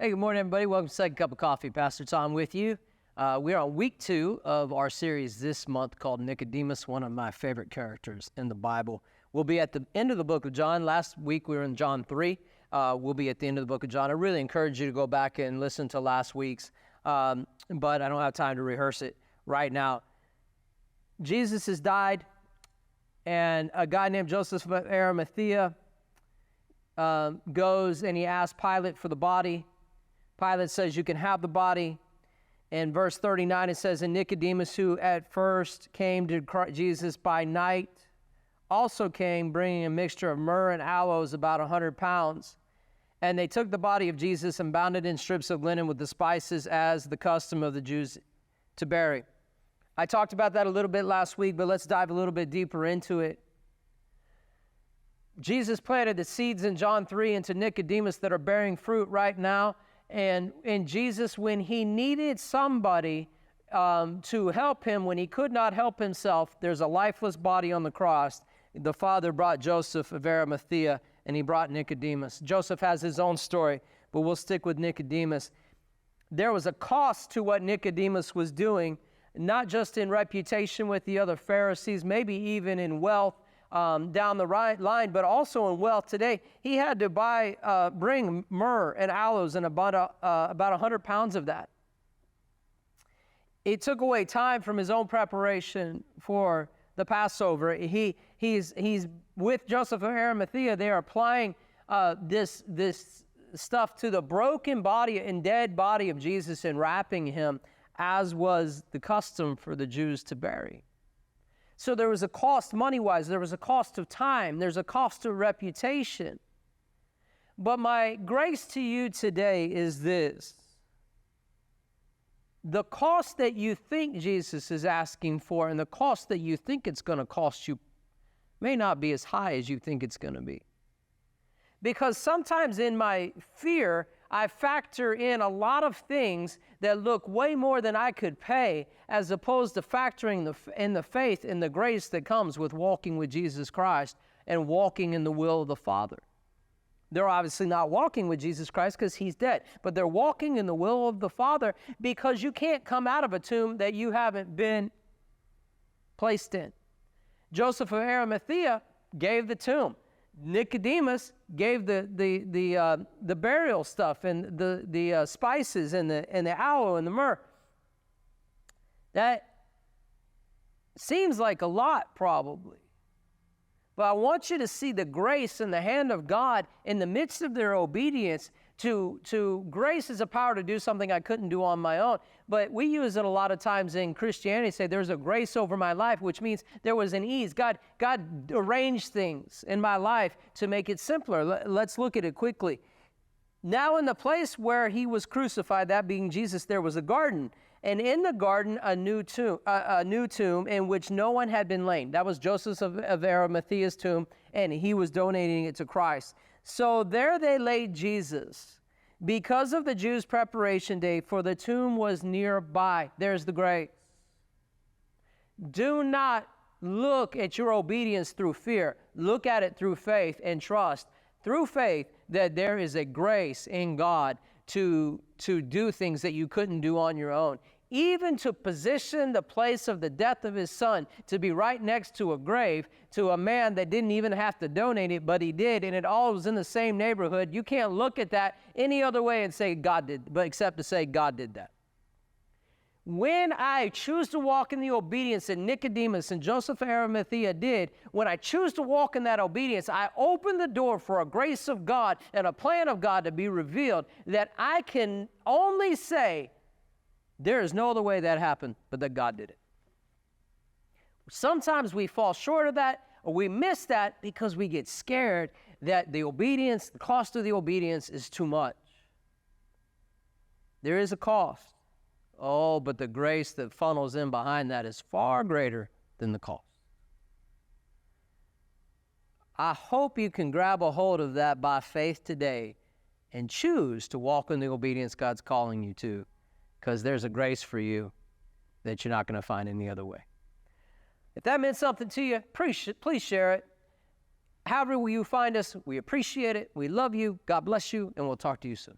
Hey, good morning, everybody. Welcome to Second Cup of Coffee. Pastor Tom with you. We're on week 2 of our series this month called Nicodemus, one of my favorite characters in the Bible. We'll be at the end of the book of John. Last week we were in John 3. We'll be at the end of the book of John. I really encourage you to go back and listen to last week's, but I don't have time to rehearse it right now. Jesus has died, and a guy named Joseph of Arimathea goes and he asks Pilate for the body. Pilate says, you can have the body. In verse 39, it says, and Nicodemus, who at first came to Jesus by night, also came bringing a mixture of myrrh and aloes, about 100 pounds. And they took the body of Jesus and bound it in strips of linen with the spices, as the custom of the Jews to bury. I talked about that a little bit last week, but let's dive a little bit deeper into it. Jesus planted the seeds in John 3 into Nicodemus that are bearing fruit right now. And Jesus, when he needed somebody to help him, when he could not help himself, there's a lifeless body on the cross. The Father brought Joseph of Arimathea, and he brought Nicodemus. Joseph has his own story, but we'll stick with Nicodemus. There was a cost to what Nicodemus was doing, not just in reputation with the other Pharisees, maybe even in wealth, down the line, but also in wealth today. He had to bring myrrh and aloes and about 100 pounds of that. It took away time from his own preparation for the Passover. He's with Joseph of Arimathea. They are applying this stuff to the broken body and dead body of Jesus and wrapping him, as was the custom for the Jews to bury. So there was a cost money-wise, there was a cost of time, there's a cost of reputation. But my grace to you today is this. The cost that you think Jesus is asking for and the cost that you think it's going to cost you may not be as high as you think it's going to be. Because sometimes in my fear, I factor in a lot of things that look way more than I could pay, as opposed to factoring in the faith and the grace that comes with walking with Jesus Christ and walking in the will of the Father. They're obviously not walking with Jesus Christ because he's dead, but they're walking in the will of the Father, because you can't come out of a tomb that you haven't been placed in. Joseph of Arimathea gave the tomb. Nicodemus gave the burial stuff and the spices and the aloe and the myrrh. That seems like a lot, probably. But I want you to see the grace and the hand of God in the midst of their obedience. To grace is a power to do something I couldn't do on my own. But we use it a lot of times in Christianity, say there's a grace over my life, which means there was an ease. God arranged things in my life to make it simpler. Let's look at it quickly. Now in the place where he was crucified, that being Jesus, there was a garden. And in the garden, a new tomb in which no one had been laid. That was Joseph of Arimathea's tomb, and he was donating it to Christ. So there they laid Jesus, because of the Jews' preparation day, for the tomb was nearby. There's the grace. Do not look at your obedience through fear. Look at it through faith and trust. Through faith that there is a grace in God to do things that you couldn't do on your own. Even to position the place of the death of his son to be right next to a grave, to a man that didn't even have to donate it, but he did, and it all was in the same neighborhood. You can't look at that any other way and say God did, but except to say God did that. When I choose to walk in the obedience that Nicodemus and Joseph of Arimathea did, when I choose to walk in that obedience, I open the door for a grace of God and a plan of God to be revealed, that I can only say, there is no other way that happened but that God did it. Sometimes we fall short of that, or we miss that because we get scared that the obedience, the cost of the obedience is too much. There is a cost. Oh, but the grace that funnels in behind that is far greater than the cost. I hope you can grab a hold of that by faith today and choose to walk in the obedience God's calling you to, because there's a grace for you that you're not going to find any other way. If that meant something to you, please share it. However you find us, we appreciate it. We love you. God bless you, and we'll talk to you soon.